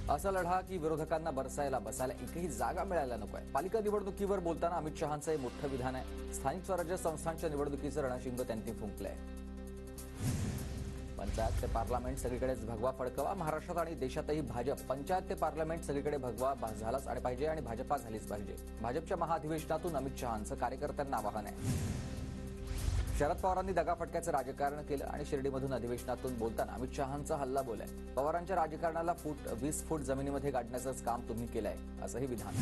असा लढा की विरोधकांना बरसायला बसायला एकही जागा मिळायला नकोय. पालिका निवडणुकीवर बोलताना अमित शहांचं हे मोठं विधान आहे. स्थानिक स्वराज्य संस्थांच्या निवडणुकीचं रणशिंग त्यांनी फुंकलंय. पंचायत ते पार्लमेंट सगळीकडेच भगवा फडकवा. महाराष्ट्रात आणि देशातही भाजप पंचायत ते पार्लमेंट सगळीकडे भगवा झालाच पाहिजे आणि भाजपा झालीच पाहिजे. भाजपच्या महाअधिवेशनातून अमित शहांचं कार्यकर्त्यांना आवाहन आहे. शरद पवारांनी दगाफटक्याचं राजकारण केलं आणि शिर्डीमधून अधिवेशनातून बोलताना अमित शहांचा हल्ला बोलाय. पवारांच्या राजकारणाला 20 फूट जमिनीमध्ये गाडण्याचंच काम तुम्ही केलंय, असंही विधान.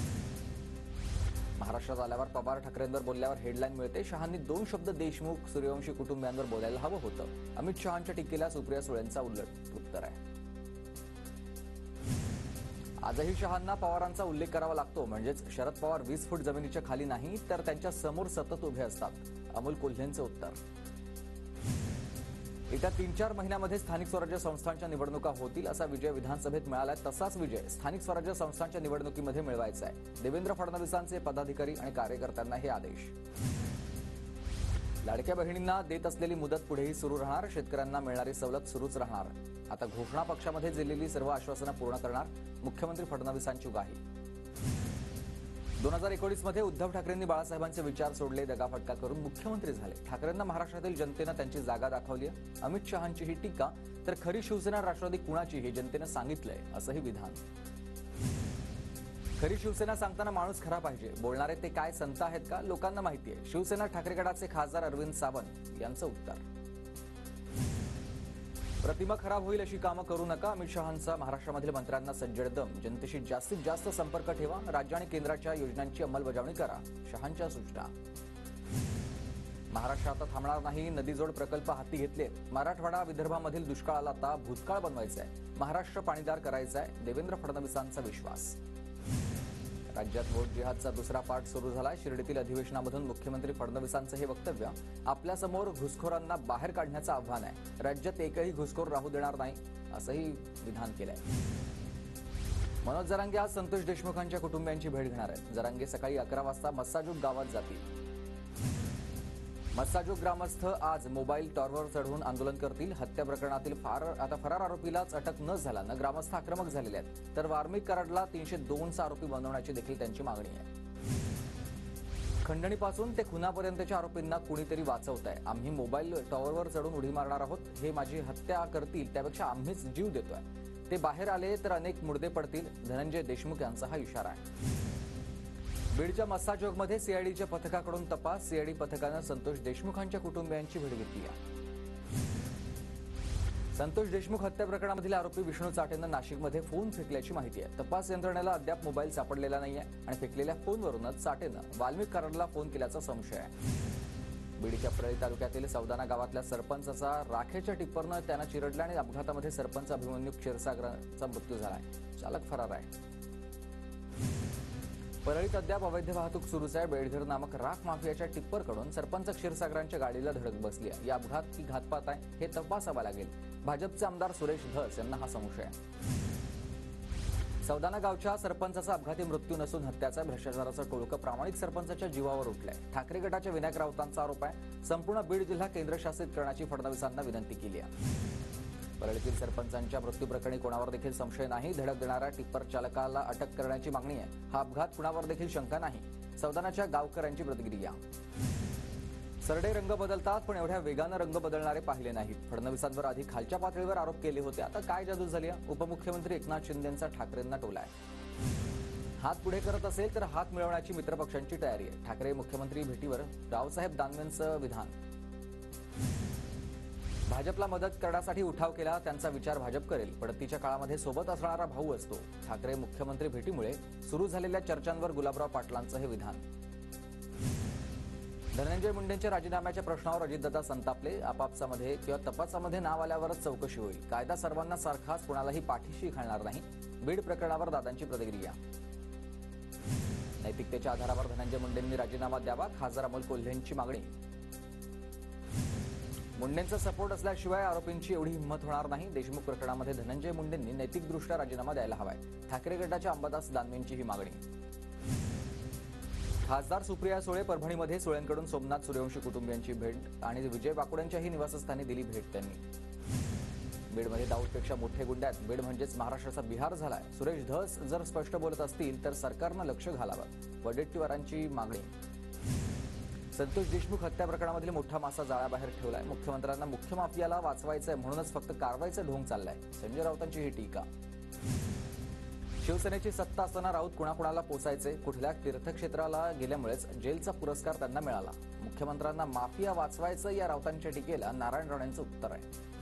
महाराष्ट्रात आल्यावर पवार ठाकरेंवर बोलल्यावर हेडलाईन मिळते. शहांनी 2 शब्द देशमुख सूर्यवंशी कुटुंबियांवर बोलायला हवं होतं. अमित शहांच्या टीकेला सुप्रिया सुळेंचा उलट उत्तर आहे. आजही शहांना पवारांचा उल्लेख करावा लागतो. म्हणजेच शरद पवार 20 फूट जमिनीच्या खाली नाही तर त्यांच्या समोर सतत उभे असतात. अमोल कोल्हेंचं उत्तर. येत्या 3-4 महिन्यामध्ये स्थानिक स्वराज्य संस्थांच्या निवडणुका होतील असा विजय विधानसभेत मिळालाय. तसाच विजय स्थानिक स्वराज्य संस्थांच्या निवडणुकीमध्ये मिळवायचा आहे. देवेंद्र फडणवीसांचे पदाधिकारी आणि कार्यकर्त्यांना हे आदेश. लाडक्या बहिणींना देत असलेली मुदत पुढेही सुरू राहणार. शेतकऱ्यांना मिळणारी सवलत सुरूच राहणार. आता घोषणा पक्षामध्ये दिलेली सर्व आश्वासनं पूर्ण करणार. मुख्यमंत्री फडणवीसांची ग्वाही. 2019 मध्ये उद्धव ठाकरेंनी बाळासाहेबांचे विचार सोडले, दगाफटका करून मुख्यमंत्री झाले. ठाकरेंना महाराष्ट्रातील जनतेनं त्यांची जागा दाखवली. अमित शहांची ही टीका तर खरी शिवसेना राष्ट्रवादी कुणाची हे जनतेनं सांगितलंय, असंही विधान. खरी शिवसेना सांगताना माणूस खरा पाहिजे. बोलणारे ते काय संत आहेत का? लोकांना माहिती आहे. शिवसेना ठाकरे गटाचे खासदार अरविंद सावंत यांचं उत्तर. प्रतिमा खराब होईल अशी कामं करू नका. अमित शहांचा महाराष्ट्रामधील मंत्र्यांना सज्जड दम. जनतेशी जास्तीत जास्त संपर्क ठेवा. राज्य आणि केंद्राच्या योजनांची अंमलबजावणी करा. शहांच्या सूचना. महाराष्ट्र आता थांबणार नाही. नदीजोड प्रकल्प हाती घेतले. मराठवाडा विदर्भामधील दुष्काळाला आता भूतकाळ बनवायचा आहे. महाराष्ट्र पाणीदार करायचा आहे. देवेंद्र फडणवीसांचा विश्वास. राज्यात वोट जिहादचा दुसरा पाठ सुरू झाला. शिर्डीतील अधिवेशनामधून मुख्यमंत्री फडणवीसांचं हे वक्तव्य. आपल्यासमोर घुसखोरांना बाहेर काढण्याचं आव्हान आहे. राज्यात एकही घुसखोर राहू देणार नाही, असंही विधान केलंय. मनोज जरांगे आज संतोष देशमुखांच्या कुटुंबियांची भेट घेणार आहेत. जरांगे सकाळी 11 वाजता मस्साजोग गावात जातील. मस्साजोग ग्रामस्थ आज मोबाईल टॉवरवर चढवून आंदोलन करतील. हत्या प्रकरणातील फरार आरोपीलाच अटक न झाल्यानं ग्रामस्थ आक्रमक झालेले आहेत. तर वार्मिक कराडला 302चा आरोपी बनवण्याची देखील त्यांची मागणी आहे. खंडणीपासून ते खुनापर्यंतच्या आरोपींना कुणीतरी वाचवत आहे. आम्ही मोबाईल टॉवरवर चढून उडी मारणार आहोत. हे माझी हत्या करतील त्यापेक्षा आम्हीच जीव देतोय. ते बाहेर आले तर अनेक मुर्दे पडतील. धनंजय देशमुख यांचा हा इशारा आहे. बीडच्या मस्साजोगमध्ये सीआयडीच्या पथकाकडून तपास. सीआयडी पथकानं संतोष देशमुखांच्या कुटुंबियांची भेट घेतली आहे. संतोष देशमुख हत्या प्रकरणामधील आरोपी विष्णू चाटेनं नाशिकमध्ये फोन फेकल्याची माहिती आहे. तपास यंत्रणेला अद्याप मोबाईल सापडलेला नाहीये आणि फेकलेल्या फोनवरूनच चाटेनं वाल्मिक कराडला फोन केल्याचा संशय आहे. बीडच्या परळी तालुक्यातील सौदाना गावातल्या सरपंचाचा राखेच्या टिप्परनं त्यानं चिरडला आणि अपघातामध्ये सरपंच अभिमन्यू क्षीरसागरचा मृत्यू झालाय. चालक फरार आहे. परळीत अद्याप अवैध वाहतूक सुरूच आहे. बेडघर नामक राख माफियाच्या टिप्परकडून सरपंच क्षीरसागरांच्या गाडीला धडक बसली आहे. या अपघात की घातपात आहे हे तपासावा लागेल. भाजपचे आमदार सुरेश धस यांना हा संशय आहे. सौदाना गावच्या सरपंचाचा अपघाती मृत्यू नसून हत्याचा. भ्रष्टाचाराचं टोळकं प्रामाणिक सरपंचाच्या जीवावर उठलंय. ठाकरे गटाच्या विनायक राऊतांचा आरोप आहे. संपूर्ण बीड जिल्हा केंद्रशासित करण्याची फडणवीसांना विनंती केली आहे. परळीतील सरपंचांच्या मृत्यू प्रकरणी कोणावर देखील संशय नाही. धडक देणाऱ्या टिप्पर चालकाला अटक करण्याची मागणी आहे. हा अपघात कुणावर देखील शंका नाही. सौदानाच्या गावकऱ्यांची प्रतिक्रिया. सरडे रंग बदलतात पण एवढ्या वेगानं रंग बदलणारे पाहिले नाहीत. फडणवीसांवर आधी खालच्या पातळीवर आरोप केले होते. आता काय जादू झाली? उपमुख्यमंत्री एकनाथ शिंदेंचा ठाकरेंना टोला आहे. हात पुढे करत असेल तर हात मिळवण्याची मित्रपक्षांची तयारी आहे. ठाकरे मुख्यमंत्री भेटीवर रावसाहेब दानवेंचं विधान. भाजपला मदत करण्यासाठी उठाव केला. त्यांचा विचार भाजप करेल. पडतीच्या काळामध्ये सोबत असणारा भाऊ असतो. ठाकरे मुख्यमंत्री भेटीमुळे सुरू झालेल्या चर्चांवर गुलाबराव पाटलांचं हे विधान. धनंजय मुंडेंच्या राजीनाम्याच्या प्रश्नावर अजितदादा संतापले. आपापसामध्ये किंवा तपासामध्ये नाव आल्यावरच चौकशी होईल. कायदा सर्वांना सारखाच कुणालाही पाठीशी घालणार नाही. बीड प्रकरणावर दादांची प्रतिक्रिया. नैतिकतेच्या आधारावर धनंजय मुंडेंनी राजीनामा द्यावा. खासदार अमोल कोल्हेंची मागणी. मुंडेंचा सपोर्ट असल्याशिवाय आरोपींची एवढी हिंमत होणार नाही. देशमुख प्रकरणामध्ये धनंजय मुंडेंनी नैतिकदृष्ट्या राजीनामा द्यायला हवाय. ठाकरे गटाच्या अंबादास दानवेंची ही मागणी. खासदार सुप्रिया सुळे परभणीमध्ये सुळेंकडून सोमनाथ सूर्यवंशी कुटुंबियांची भेट आणि विजय बाकुड्यांच्याही निवासस्थानी दिली भेट त्यांनी. बीडमध्ये दाऊदपेक्षा मोठे गुंड आहेत. बीड म्हणजेच महाराष्ट्राचा बिहार झालाय. सुरेश धस जर स्पष्ट बोलत असतील तर सरकारनं लक्ष घालावं, वडेट्टीवारांची मागणी. संतोष देशमुख हत्या प्रकरणामधील मोठा मासा जाळ्याबाहेर ठेवलाय. मुख्यमंत्र्यांना मुख्य माफियाला वाचवायचंय म्हणूनच फक्त कारवाईचं ढोंग चाललंय. संजय राऊतांची ही टीका. शिवसेनेची सत्ता असताना राऊत कुणाकुणाला पोचायचे, कुठल्या तीर्थक्षेत्राला गेल्यामुळेच जेलचा पुरस्कार त्यांना मिळाला. मुख्यमंत्र्यांना माफिया वाचवायचं या राऊतांच्या टीकेला नारायण राणेंचं उत्तर आहे.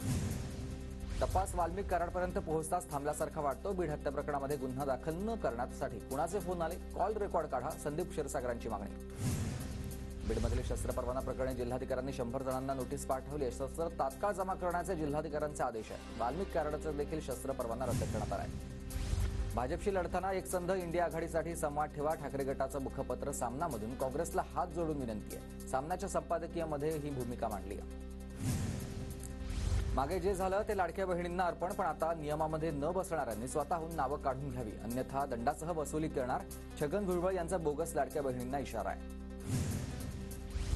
तपास वाल्मिक कराडपर्यंत पोहोचताच थांबल्यासारखा वाटतो. बीड हत्या प्रकरणामध्ये गुन्हा दाखल न करण्यासाठी कुणाचे फोन आले, कॉल रेकॉर्ड काढा, संदीप क्षीरसागरांची मागणी. बीडमधील शस्त्रपरवाना प्रकरणी जिल्हाधिकाऱ्यांनी 100 जणांना नोटीस पाठवली. शस्त्र तात्काळ जमा करण्याचे जिल्हाधिकाऱ्यांचे आदेश आहे. वाल्मिक कराडचा देखील शस्त्रपरवाना रद्द करण्यात आला आहे. भाजपशी लढताना एकसंध इंडिया आघाडीसाठी संवाद ठेवा, ठाकरे गटाचं मुखपत्र सामनामधून काँग्रेसला हात जोडून विनंती आहे. सामनाच्या संपादकीयमध्ये ही भूमिका मांडली आहे. मागे जे झालं ते लाडक्या बहिणींना अर्पण, पण आता नियमामध्ये न बसणाऱ्यांनी स्वतःहून नावं काढून घ्यावी, अन्यथा दंडासह वसुली करणार. छगन भुजबळ यांचा बोगस लाडक्या बहिणींना इशारा आहे.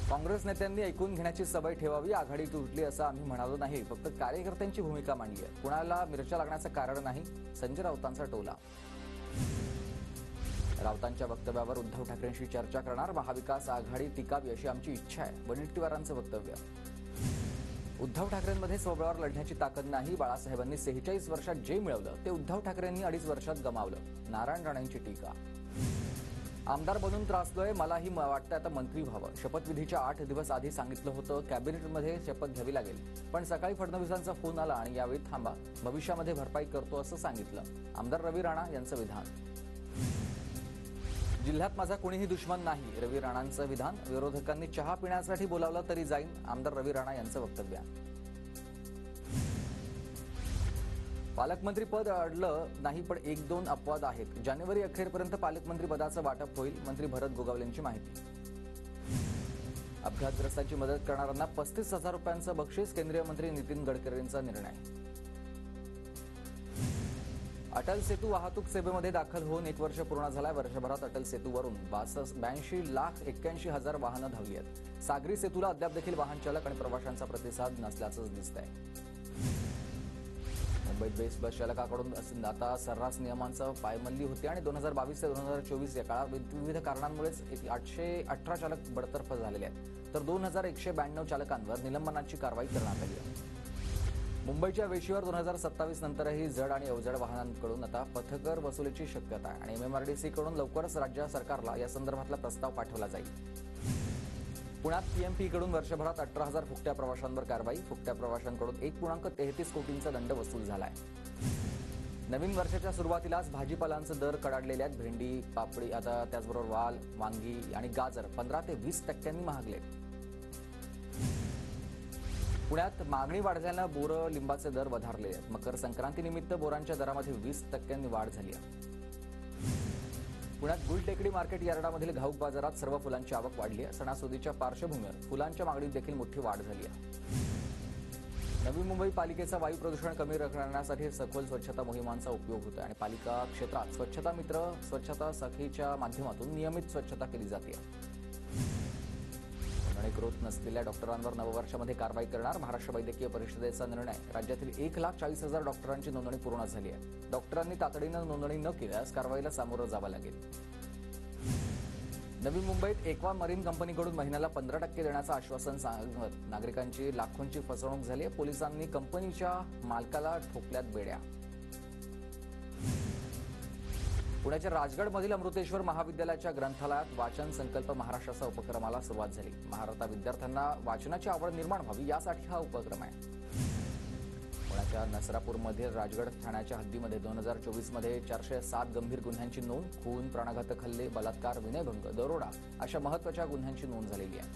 काँग्रेस नेत्यांनी ऐकून घेण्याची सवय ठेवावी. आघाडी तुटली असं आम्ही म्हणालो नाही, फक्त कार्यकर्त्यांची भूमिका मांडली आहे. कुणाला मिरच्या लागण्याचं कारण नाही. संजय राऊतांचा टोला. राऊतांच्या वक्तव्यावर उद्धव ठाकरेंशी चर्चा करणार. महाविकास आघाडी टिकावी अशी आमची इच्छा आहे. वडेट्टीवारांचं वक्तव्य. उद्धव ठाकरेंमध्ये स्वबळावर लढण्याची ताकद नाही. बाळासाहेबांनी 46 वर्षात जे मिळवलं ते उद्धव ठाकरेंनी 2.5 वर्षात गमावलं. नारायण राणेंची टीका. आमदार बनून त्रासलोय, मलाही वाटतं आता मंत्री व्हावं. शपथविधीच्या 8 दिवस आधी सांगितलं होतं कॅबिनेटमध्ये शपथ घ्यावी लागेल, पण सकाळी फडणवीसांचा फोन आला आणि यावेळी थांबा, भविष्यामध्ये भरपाई करतो असं सांगितलं. आमदार रवी राणा यांचं विधान. जिल्ह्यात माझा कोणीही दुश्मन नाही, रवी राणांचं विधान. विरोधकांनी चहा पिण्यासाठी बोलावलं तरी जाईन, आमदार रवी राणा यांचं वक्तव्य. पालकमंत्री पद अडलं नाही, पण 1-2 अपवाद आहेत. जानेवारी अखेरपर्यंत पालकमंत्री पदाचं वाटप होईल, मंत्री भरत गोगावलेंची माहिती. अपघातग्रस्तांची मदत करणाऱ्यांना 35,000 रुपयांचं बक्षीस, केंद्रीय मंत्री नितीन गडकरींचा निर्णय. अटल सेतू वाहतूक सेवेमध्ये दाखल होऊन 1 वर्ष पूर्ण झालंय. वर्षभरात अटल सेतूवरून 82,81,000 वाहनं धावली आहेत. सागरी सेतूला अद्याप देखील वाहन चालक आणि प्रवाशांचा प्रतिसाद नसल्याचंच दिसतंय. मुंबईत बेस्ट बस चालकाकडून आता सर्रास नियमांचं पायमल्ली होती आणि 2022 ते 2024 या काळात विविध कारणांमुळेच 818 चालक बडतर्फ झालेले आहेत, तर 2,192 चालकांवर निलंबनाची कारवाई करण्यात आली आहे. मुंबईच्या वेशीवर 2027 नंतरही जड आणि अवजड वाहनांकडून आता पथकर वसुलीची शक्यता आहे आणि MMRDCकडून लवकरच राज्य सरकारला या संदर्भातला प्रस्ताव पाठवला जाईल. पुण्यात PMPकडून वर्षभरात 18,000 फुकट्या प्रवाशांवर कारवाई. फुकट्या प्रवाशांकडून 1.33 कोटींचा दंड वसूल झालाय. नवीन वर्षाच्या सुरुवातीलाच भाजीपालांचे दर कडाडलेले आहेत. भेंडी, पापडी, आता त्याचबरोबर वाल, वांगी आणि गाजर 15 ते 20% महागले. पुण्यात मागणी वाढल्यानं बोरं, लिंबाचे दर वधारले आहेत. मकर संक्रांतीनिमित्त बोरांच्या दरामध्ये 20% वाढ झाली आहे. पुण्यात गुलटेकडी मार्केट यार्डामधील घाऊक बाजारात सर्व फुलांची आवक वाढली आहे. सणासुदीच्या पार्श्वभूमीवर फुलांच्या मागणीत देखील मोठी वाढ झाली आहे. नवी मुंबई पालिकेचा वायू प्रदूषण कमी करण्यासाठी सखोल स्वच्छता मोहिमांचा उपयोग होतो आणि पालिका क्षेत्रात स्वच्छता मित्र, स्वच्छता सखीच्या माध्यमातून नियमित स्वच्छता केली जाते. नोंदणीकृत नसलेल्या डॉक्टरांवर नववर्षामध्ये कारवाई करणार. महाराष्ट्र वैद्यकीय परिषदेचा निर्णय. राज्यातील 1,40,000 डॉक्टरांची नोंदणी पूर्ण झाली आहे. डॉक्टरांनी तातडीनं नोंदणी न केल्यास कारवाईला सामोरं जावं लागेल. नवी मुंबईत एक्वा मरीन कंपनीकडून महिन्याला 15% देण्याचं आश्वासन सांगत नागरिकांची लाखोंची फसवणूक झाली आहे. पोलिसांनी कंपनीच्या मालकाला ठोकल्यात बेड्या. पुण्याच्या राजगडमधील अमृतेश्वर महाविद्यालयाच्या ग्रंथालयात वाचन संकल्प महाराष्ट्राचा उपक्रमाला सुरुवात झाली. महाराष्ट्रात विद्यार्थ्यांना वाचनाची आवड निर्माण व्हावी यासाठी हा उपक्रम आहे. पुण्याच्या नसरापूरमधील राजगड ठाण्याच्या हद्दीमध्ये 2024 मध्ये 407 गंभीर गुन्ह्यांची नोंद. खून, प्राणघातक हल्ले, बलात्कार, विनयभंग, दरोडा अशा महत्त्वाच्या गुन्ह्यांची नोंद झालेली आहे.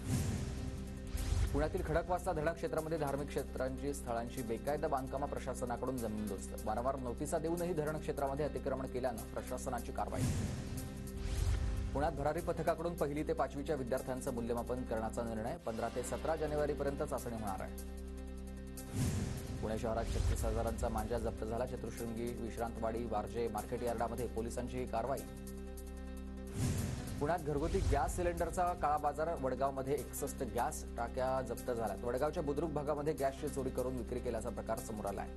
पुण्यातील खडकवासला धरण क्षेत्रामध्ये धार्मिक क्षेत्रांची स्थळांची बेकायदा बांधकामा प्रशासनाकडून जमीनदोस्त. वारंवार नोटिसा देऊनही धरण क्षेत्रामध्ये अतिक्रमण केल्यानं प्रशासनाची कारवाई. पुण्यात भरारी पथकाकडून 1ली ते 5वीच्या विद्यार्थ्यांचं मूल्यमापन करण्याचा निर्णय. 15 ते 17 जानेवारीपर्यंत चाचणी होणार आहे. पुणे शहरात 36,000चा मांजा जप्त झाला. चतुशृंगी, विश्रांतवाडी, वारजे मार्केट यार्डामध्ये पोलिसांची ही कारवाई. पुण्यात घरगुती गॅस सिलेंडरचा काळा बाजार. वडगावमध्ये 61 गॅस टाक्या जप्त झाल्यात. वडगावच्या बुद्रुक भागामध्ये गॅसची चोरी करून विक्री केल्याचा प्रकार समोर आला आहे.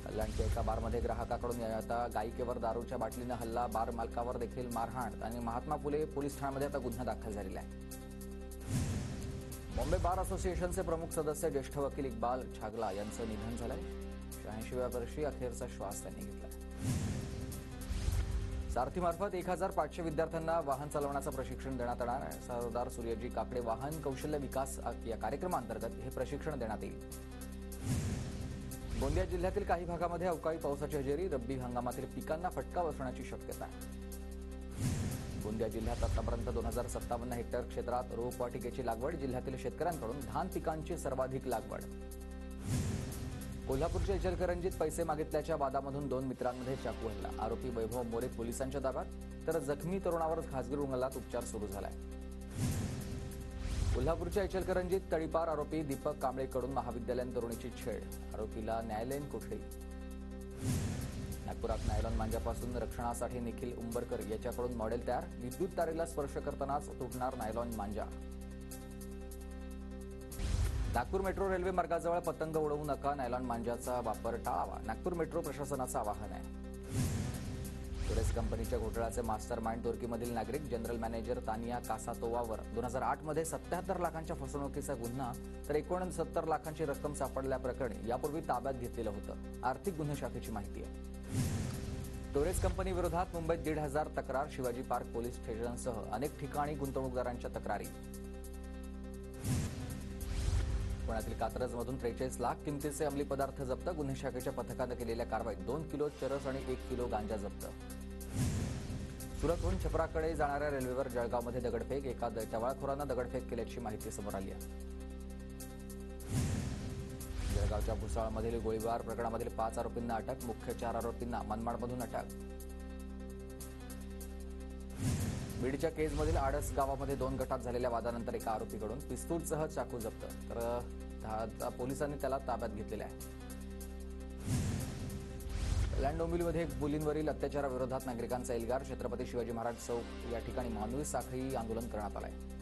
कल्याणच्या एका बारमध्ये ग्राहकाकडून आता गायिकेवर दारूच्या बाटलीनं हल्ला. बार मालकावर देखील मारहाण आणि महात्मा फुले पोलीस ठाण्यामध्ये आता गुन्हा दाखल झालेला आहे. बॉम्बे बार असोसिएशनचे प्रमुख सदस्य ज्येष्ठ वकील इक्बाल छागला यांचं निधन झालंय. 86व्या वर्षी अखेरचा श्वास त्यांनी घेतला. सारथीमार्फत 1500 विद्यार्थ्यांना वाहन चालवण्याचं प्रशिक्षण देण्यात येणार आहे. सरदार सूर्यजी काकडे वाहन कौशल्य विकास या कार्यक्रमांतर्गत हे प्रशिक्षण देण्यात येईल. गोंदिया जिल्ह्यातील काही भागामध्ये अवकाळी पावसाची हजेरी. रब्बी हंगामातील पिकांना फटका बसण्याची शक्यता आहे. गोंदिया जिल्ह्यात आतापर्यंत 2057 हेक्टर क्षेत्रात रोपवाटिकेची लागवड. जिल्ह्यातील शेतकऱ्यांकडून धान पिकांची सर्वाधिक लागवड. कोल्हापूरच्या इचलकरंजीत पैसे मागितल्याच्या वादामधून 2 मित्रांमध्ये चाकू हल्ला. आरोपी वैभव मोरे पोलिसांच्या ताब्यात, तर जखमी तरुणावर खासगी रुग्णालयात उपचार सुरू झालाय. कोल्हापूरच्या इचलकरंजीत तळीपार आरोपी दीपक कांबळेकडून महाविद्यालयीन तरुणीची छेड. आरोपीला न्यायालयीन कोठडी. नागपुरात नायलॉन मांजापासून रक्षणासाठी निखिल उंबरकर याच्याकडून मॉडेल तयार. विद्युत तारेला स्पर्श करतानाच तुटणार नायलॉन मांजा. नागपूर मेट्रो रेल्वे मार्गाजवळ पतंग उडवू नका. नायलॉन मांजाचा वापर टाळावा. नागपूर मेट्रो प्रशासनाचं आवाहन आहे. टोरेस कंपनीच्या घोटाळ्याचे मास्टर माइंड तुर्कीमधील नागरिक. जनरल मॅनेजर तानिया कासातोवावर 2008 मध्ये 77 लाखांच्या फसवणुकीचा गुन्हा, तर 69 लाखांची रक्कम सापडल्याप्रकरणी यापूर्वी ताब्यात घेतलेलं होतं. आर्थिक गुन्हे शाखेची माहिती आहे. टोरेस कंपनी विरोधात मुंबईत 1,500 तक्रार. शिवाजी पार्क पोलीस स्टेशनसह अनेक ठिकाणी गुंतवणूकदारांच्या तक्रारी. पुण्यातील कात्रजमधून 43 लाख किमतीचे अंमली पदार्थ जप्त. गुन्हे शाखेच्या पथकानं केलेल्या कारवाईत 2 किलो चरस आणि 1 किलो गांजा जप्त. सुरतहून छपराकडे जाणाऱ्या रेल्वेवर जळगावमध्ये दगडफेक. एका टवाळखोरानं दगडफेक केल्याची माहिती समोर आली आहे. जळगावच्या भुसावळमधील गोळीबार प्रकरणामधील 5 आरोपींना अटक. मुख्य 4 आरोपींना मनमाडमधून अटक. बीडच्या केजमधील आडस गावामध्ये 2 गटात झालेल्या वादानंतर एका आरोपीकडून पिस्तूलसह चाकू जप्त, तर पोलिसांनी त्याला ताब्यात घेतलेले आहे. कल्याण डोंबिवलीमध्ये मुलींवरील अत्याचाराविरोधात नागरिकांचा एल्गार. छत्रपती शिवाजी महाराज चौक या ठिकाणी मानवी साखळी आंदोलन करण्यात आलं आहे.